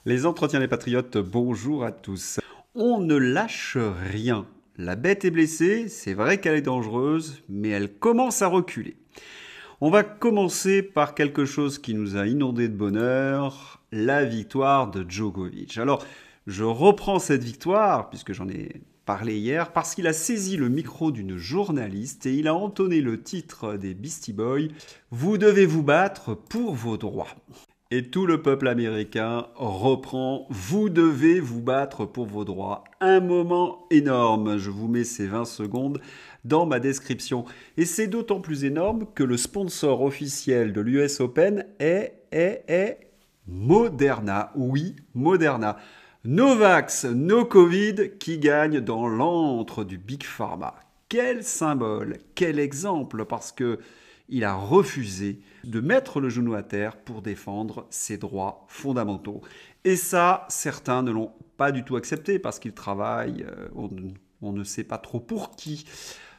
Les entretiens des patriotes, bonjour à tous. On ne lâche rien. La bête est blessée, c'est vrai qu'elle est dangereuse, mais elle commence à reculer. On va commencer par quelque chose qui nous a inondé de bonheur, la victoire de Djokovic. Alors, je reprends cette victoire, puisque j'en ai parlé hier, parce qu'il a saisi le micro d'une journaliste et il a entonné le titre des Beastie Boys, Vous devez vous battre pour vos droits. Et tout le peuple américain reprend Vous devez vous battre pour vos droits. Un moment énorme. Je vous mets ces 20 secondes dans ma description. Et c'est d'autant plus énorme que le sponsor officiel de l'US Open est Moderna. Oui, Moderna. Novax, no Covid qui gagne dans l'antre du Big Pharma. Quel symbole, quel exemple, parce que il a refusé de mettre le genou à terre pour défendre ses droits fondamentaux. Et ça, certains ne l'ont pas du tout accepté parce qu'il travaille, on ne sait pas trop pour qui.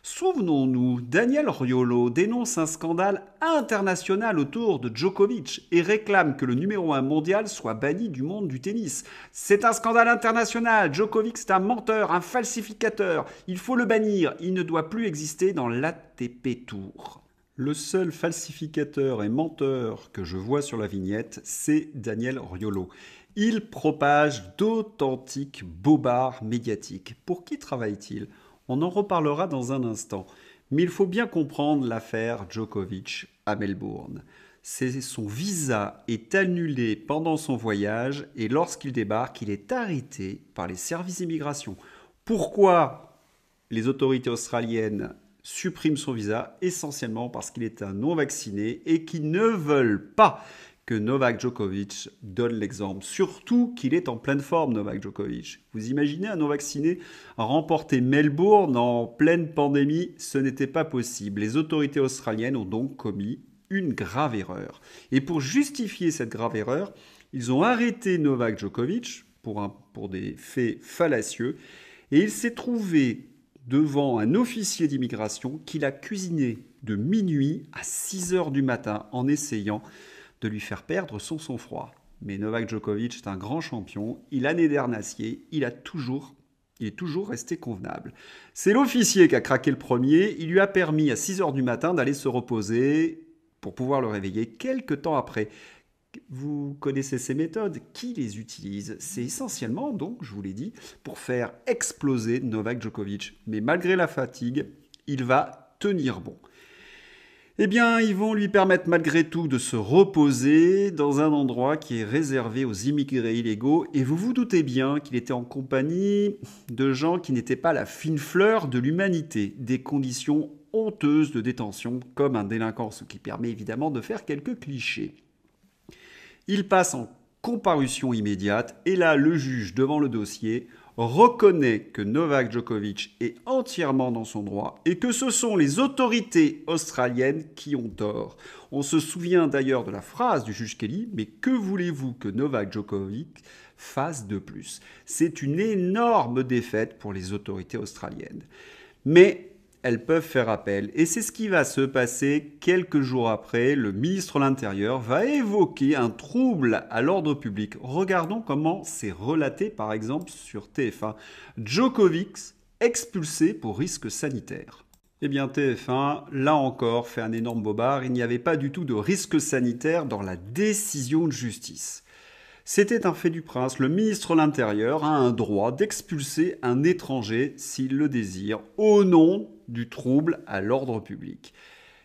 Souvenons-nous, Daniel Riolo dénonce un scandale international autour de Djokovic et réclame que le numéro 1 mondial soit banni du monde du tennis. C'est un scandale international, Djokovic c'est un menteur, un falsificateur, il faut le bannir, il ne doit plus exister dans l'ATP Tour. Le seul falsificateur et menteur que je vois sur la vignette, c'est Daniel Riolo. Il propage d'authentiques bobards médiatiques. Pour qui travaille-t-il? On en reparlera dans un instant. Mais il faut bien comprendre l'affaire Djokovic à Melbourne. Son visa est annulé pendant son voyage et lorsqu'il débarque, il est arrêté par les services d'immigration. Pourquoi les autorités australiennes suppriment son visa? Essentiellement parce qu'il est un non-vacciné et qu'ils ne veulent pas que Novak Djokovic donne l'exemple. Surtout qu'il est en pleine forme, Novak Djokovic. Vous imaginez un non-vacciné remporter Melbourne en pleine pandémie? Ce n'était pas possible. Les autorités australiennes ont donc commis une grave erreur. Et pour justifier cette grave erreur, ils ont arrêté Novak Djokovic pour des faits fallacieux et il s'est trouvé devant un officier d'immigration qu'il a cuisiné de minuit à 6 heures du matin en essayant de lui faire perdre son sang-froid. Mais Novak Djokovic est un grand champion, il a né d'acier, il est toujours resté convenable. C'est l'officier qui a craqué le premier, il lui a permis à 6 heures du matin d'aller se reposer pour pouvoir le réveiller quelques temps après. Vous connaissez ces méthodes, qui les utilise? C'est essentiellement, donc, je vous l'ai dit, pour faire exploser Novak Djokovic. Mais malgré la fatigue, il va tenir bon. Eh bien, ils vont lui permettre malgré tout de se reposer dans un endroit qui est réservé aux immigrés illégaux. Et vous vous doutez bien qu'il était en compagnie de gens qui n'étaient pas la fine fleur de l'humanité. Des conditions honteuses de détention, comme un délinquant, ce qui permet évidemment de faire quelques clichés. Il passe en comparution immédiate et là, le juge, devant le dossier, reconnaît que Novak Djokovic est entièrement dans son droit et que ce sont les autorités australiennes qui ont tort. On se souvient d'ailleurs de la phrase du juge Kelly, mais que voulez-vous que Novak Djokovic fasse de plus? C'est une énorme défaite pour les autorités australiennes. Mais elles peuvent faire appel. Et c'est ce qui va se passer quelques jours après. Le ministre de l'Intérieur va évoquer un trouble à l'ordre public. Regardons comment c'est relaté par exemple sur TF1. Djokovic expulsé pour risque sanitaire. Eh bien TF1, là encore, fait un énorme bobard. Il n'y avait pas du tout de risque sanitaire dans la décision de justice. C'était un fait du prince. Le ministre de l'Intérieur a un droit d'expulser un étranger s'il le désire, au nom du trouble à l'ordre public.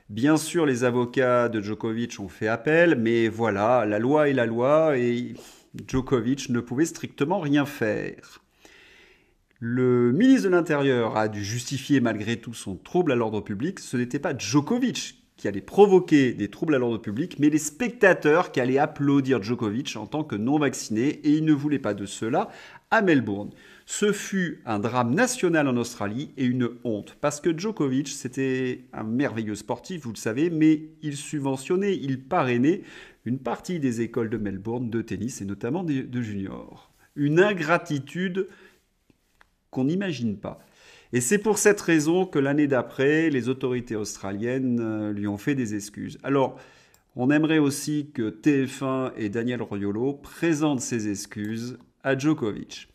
Bien sûr, les avocats de Djokovic ont fait appel, mais voilà, la loi est la loi et Djokovic ne pouvait strictement rien faire. Le ministre de l'Intérieur a dû justifier malgré tout son trouble à l'ordre public. Ce n'était pas Djokovic qui allait provoquer des troubles à l'ordre public, mais les spectateurs qui allaient applaudir Djokovic en tant que non-vacciné, et il ne voulait pas de cela à Melbourne. Ce fut un drame national en Australie et une honte, parce que Djokovic, c'était un merveilleux sportif, vous le savez, mais il subventionnait, il parrainait une partie des écoles de Melbourne de tennis, et notamment de juniors. Une ingratitude qu'on n'imagine pas. Et c'est pour cette raison que l'année d'après, les autorités australiennes lui ont fait des excuses. Alors, On aimerait aussi que TF1 et Daniel Riolo présentent ses excuses à Djokovic.